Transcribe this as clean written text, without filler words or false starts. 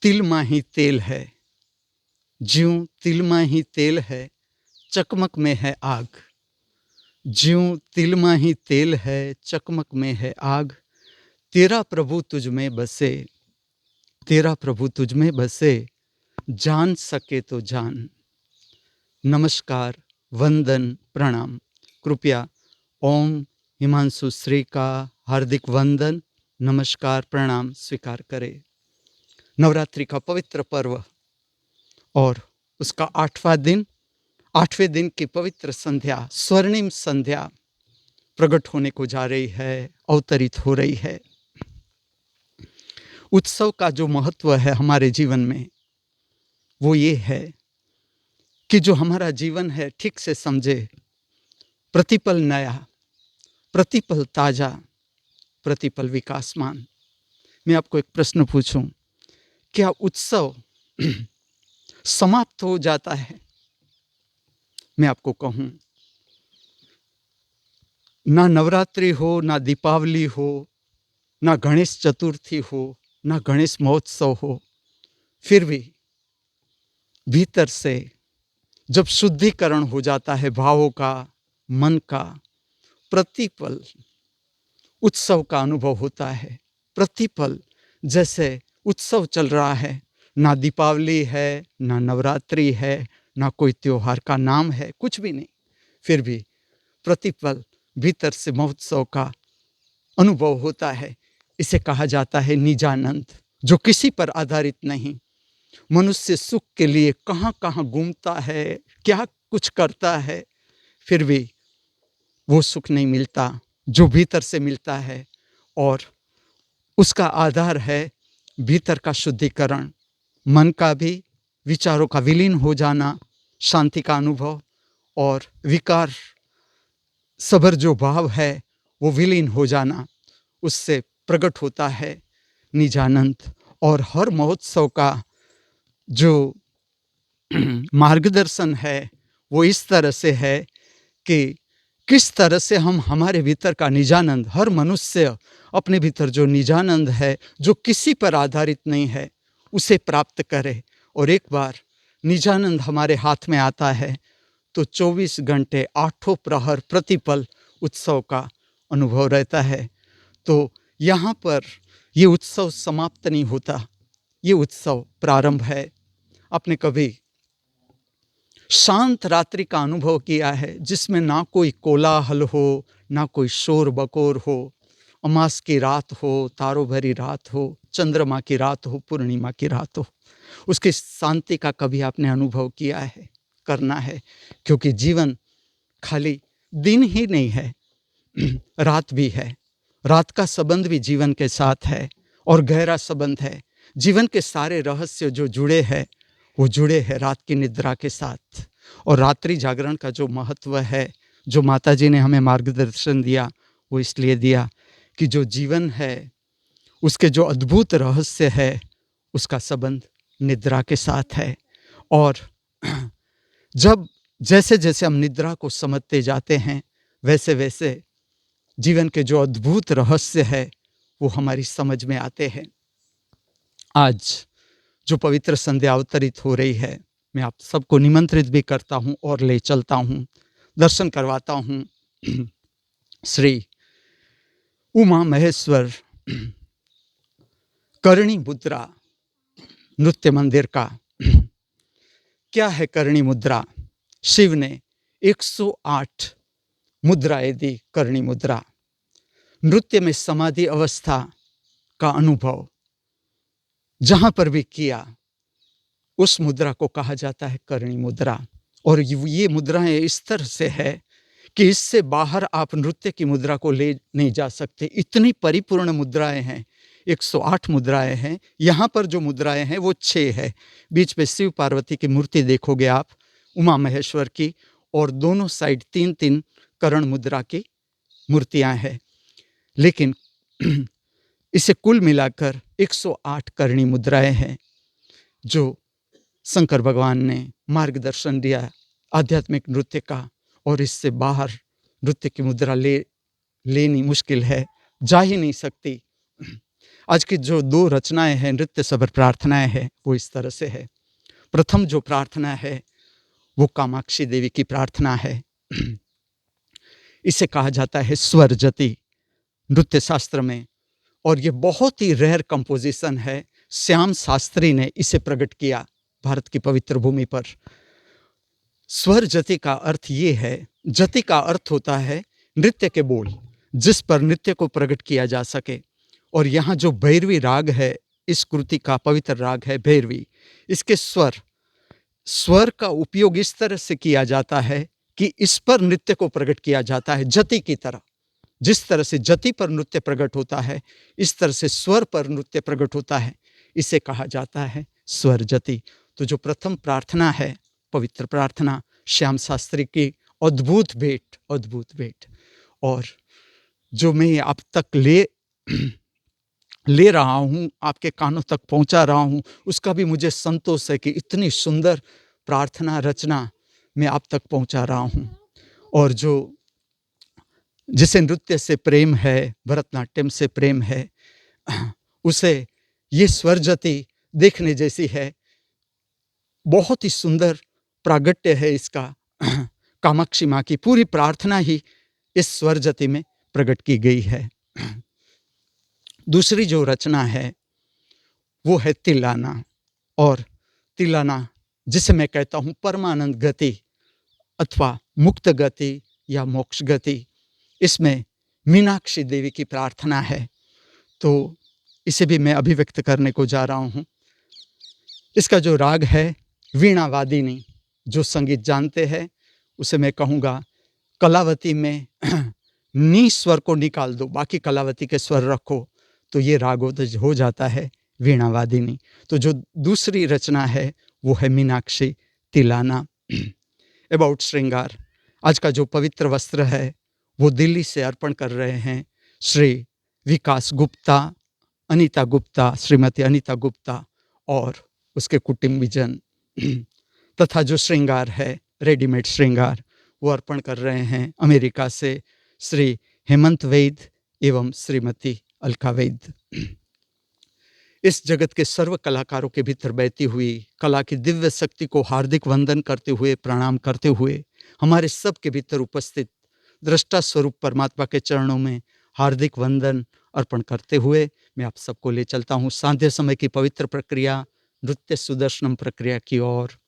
तिल माही तेल है, ज्यों तिल माही तेल है, चकमक में है आग। ज्यों तिल माही तेल है, चकमक में है आग। तेरा प्रभु तुझ में बसे, तेरा प्रभु तुझ में बसे, जान सके तो जान। नमस्कार, वंदन, प्रणाम। कृपया ओम हिमांशु श्री का हार्दिक वंदन, नमस्कार, प्रणाम स्वीकार करें। नवरात्रि का पवित्र पर्व और उसका 8वें दिन की पवित्र संध्या, स्वर्णिम संध्या प्रकट होने को जा रही है, अवतरित हो रही है। उत्सव का जो महत्व है हमारे जीवन में, वो ये है कि जो हमारा जीवन है ठीक से समझे, प्रतिपल नया, प्रतिपल ताजा, प्रतिपल विकासमान। मैं आपको एक प्रश्न पूछूं, क्या उत्सव समाप्त हो जाता है? मैं आपको कहूं, ना नवरात्रि हो, ना दीपावली हो, ना गणेश चतुर्थी हो, ना गणेश महोत्सव हो, फिर भी भीतर से जब शुद्धिकरण हो जाता है भावों का, मन का, प्रतिपल उत्सव का अनुभव होता है। प्रतिपल जैसे उत्सव चल रहा है, ना दीपावली है, ना नवरात्रि है, ना कोई त्योहार का नाम है, कुछ भी नहीं, फिर भी प्रतिपल भीतर से महोत्सव का अनुभव होता है। इसे कहा जाता है निजानंद, जो किसी पर आधारित नहीं। मनुष्य सुख के लिए कहाँ कहाँ घूमता है, क्या कुछ करता है, फिर भी वो सुख नहीं मिलता जो भीतर से मिलता है। और उसका आधार है भीतर का शुद्धिकरण, मन का भी, विचारों का विलीन हो जाना, शांति का अनुभव, और विकार सबर जो भाव है वो विलीन हो जाना, उससे प्रकट होता है निजानंद। और हर महोत्सव का जो मार्गदर्शन है वो इस तरह से है कि किस तरह से हम हमारे भीतर का निजानंद, हर मनुष्य अपने भीतर जो निजानंद है, जो किसी पर आधारित नहीं है, उसे प्राप्त करे। और एक बार निजानंद हमारे हाथ में आता है तो 24 घंटे 8 प्रहर प्रतिपल उत्सव का अनुभव रहता है। तो यहाँ पर ये उत्सव समाप्त नहीं होता, ये उत्सव प्रारंभ है। आपने कभी शांत रात्रि का अनुभव किया है जिसमें ना कोई कोलाहल हो, ना कोई शोर बकोर हो, अमास की रात हो, तारों भरी रात हो, चंद्रमा की रात हो, पूर्णिमा की रात हो, उसकी शांति का कभी आपने अनुभव किया है? करना है, क्योंकि जीवन खाली दिन ही नहीं है, रात भी है। रात का संबंध भी जीवन के साथ है और गहरा संबंध है। जीवन के सारे रहस्य जो जुड़े हैं वो जुड़े हैं रात की निद्रा के साथ। और रात्रि जागरण का जो महत्व है, जो माताजी ने हमें मार्गदर्शन दिया, वो इसलिए दिया कि जो जीवन है उसके जो अद्भुत रहस्य है उसका संबंध निद्रा के साथ है। और जब जैसे जैसे हम निद्रा को समझते जाते हैं, वैसे वैसे जीवन के जो अद्भुत रहस्य है वो हमारी समझ में आते हैं। आज जो पवित्र संध्या अवतरित हो रही है, मैं आप सबको निमंत्रित भी करता हूँ और ले चलता हूँ, दर्शन करवाता हूँ श्री उमा महेश्वर करणी मुद्रा नृत्य मंदिर का। क्या है करणी मुद्रा? शिव ने 108 मुद्राएं दी। करणी मुद्रा नृत्य में समाधि अवस्था का अनुभव जहां पर भी किया, उस मुद्रा को कहा जाता है करणी मुद्रा। और ये मुद्राएं इस तरह से है कि इससे बाहर आप नृत्य की मुद्रा को ले नहीं जा सकते। इतनी परिपूर्ण मुद्राएं हैं, 108 मुद्राएं हैं। यहाँ पर जो मुद्राएं हैं वो 6 है। बीच में शिव पार्वती की मूर्ति देखोगे आप, उमा महेश्वर की, और दोनों साइड 3-3 कर्ण मुद्रा की मूर्तियां हैं। लेकिन इसे कुल मिलाकर 108 करणी मुद्राएं हैं जो शंकर भगवान ने मार्गदर्शन दिया आध्यात्मिक नृत्य का। और इससे बाहर नृत्य की मुद्रा लेनी मुश्किल है, जा ही नहीं सकती। आज की जो 2 रचनाएँ हैं, नृत्य सबर प्रार्थनाएँ हैं, वो इस तरह से है। प्रथम जो प्रार्थना है, वो कामाक्षी देवी की प्रार्थना है। इसे कहा जाता है स्वर जति नृत्य शास्त्र में, और ये बहुत ही रेयर कंपोजिशन है। श्याम शास्त्री ने इसे प्रकट किया भारत की पवित्र भूमि पर। स्वर जति का अर्थ ये है, जति का अर्थ होता है नृत्य के बोल, जिस पर नृत्य को प्रकट किया जा सके। और यहाँ जो भैरवी राग है, इस कृति का पवित्र राग है भैरवी। इसके स्वर का उपयोग इस तरह से किया जाता है कि इस पर नृत्य को प्रकट किया जाता है जति की तरह। जिस तरह से जति पर नृत्य प्रकट होता है, इस तरह से स्वर पर नृत्य प्रकट होता है। इसे कहा जाता है स्वर जति। तो जो प्रथम प्रार्थना है, पवित्र प्रार्थना, श्याम शास्त्री की अद्भुत भेंट, और जो मैं अब तक ले रहा हूँ, आपके कानों तक पहुँचा रहा हूँ, उसका भी मुझे संतोष है कि इतनी सुंदर प्रार्थना रचना मैं आप तक पहुँचा रहा हूँ। और जो जिसे नृत्य से प्रेम है, भरतनाट्यम से प्रेम है, उसे ये स्वर जति देखने जैसी है। बहुत ही सुंदर प्रागट्य है इसका। कामाक्षी माँ की पूरी प्रार्थना ही इस स्वर जति में प्रकट की गई है। दूसरी जो रचना है वो है तिलाना, और तिलाना जिसे मैं कहता हूँ परमानंद गति अथवा मुक्त गति या मोक्ष गति। इसमें मीनाक्षी देवी की प्रार्थना है, तो इसे भी मैं अभिव्यक्त करने को जा रहा हूँ। इसका जो राग है वीणा वादिनी, जो संगीत जानते हैं उसे मैं कहूँगा कलावती में नी स्वर को निकाल दो, बाकी कलावती के स्वर रखो, तो ये रागोदज हो जाता है वीणा वादिनी। तो जो दूसरी रचना है वो है मीनाक्षी तिलाना। अबाउट श्रृंगार, आज का जो पवित्र वस्त्र है वो दिल्ली से अर्पण कर रहे हैं श्री विकास गुप्ता, अनीता गुप्ता, श्रीमती अनीता गुप्ता और उसके कुटुंबीजन। तथा जो श्रृंगार है, रेडीमेड श्रृंगार, वो अर्पण कर रहे हैं अमेरिका से श्री हेमंत वैद एवं श्रीमती अलका वैद। इस जगत के सर्व कलाकारों के भीतर बहती हुई कला की दिव्य शक्ति को हार्दिक वंदन करते हुए, प्रणाम करते हुए, हमारे सब के भीतर उपस्थित दृष्टा स्वरूप परमात्मा के चरणों में हार्दिक वंदन अर्पण करते हुए मैं आप सबको ले चलता हूँ सांध्य समय की पवित्र प्रक्रिया, नृत्य सुदर्शनम प्रक्रिया की ओर।